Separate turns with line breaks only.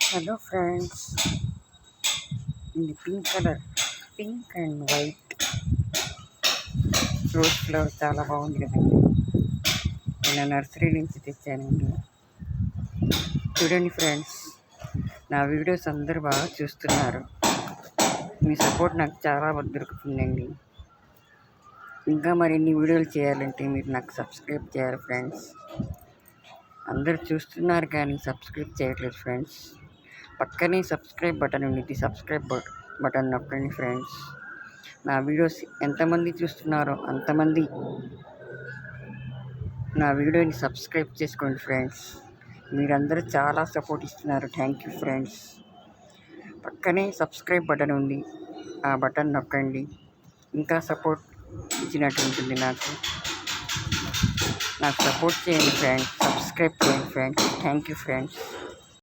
Hello friends, ఇది pink and white rose flower చాలా బాగుంది కదండి. నేను నర్సరీ నుంచి తెచ్చానండి. చూడండి ఫ్రెండ్స్, నా వీడియోస్ అందరూ బాగా చూస్తున్నారు. మీ సపోర్ట్ నాకు చాలా దొరుకుతుందండి. ఇంకా మరిన్ని వీడియోలు చేయాలంటే మీరు నాకు సబ్స్క్రైబ్ చేయాలి ఫ్రెండ్స్. అందరు చూస్తున్నారు కానీ సబ్స్క్రైబ్ చేయట్లేదు ఫ్రెండ్స్. పక్కనే సబ్స్క్రైబ్ బటన్ ఉంది, సబ్స్క్రైబ్ బటన్ నొక్కండి ఫ్రెండ్స్. నా వీడియోస్ ఎంతమంది చూస్తున్నారో అంతమంది నా వీడియోని సబ్స్క్రైబ్ చేసుకోండి ఫ్రెండ్స్. మీరందరూ చాలా సపోర్ట్ ఇస్తున్నారు. Thank you friends. పక్కనే సబ్స్క్రైబ్ బటన్ ఉంది, ఆ బటన్ నొక్కండి. ఇంకా సపోర్ట్ ఇచ్చినట్టు ఉంటుంది. నాకు సపోర్ట్ చేయండి ఫ్రెండ్స్. సబ్స్క్రైబ్ చేయండి ఫ్రెండ్స్. Thank you friends.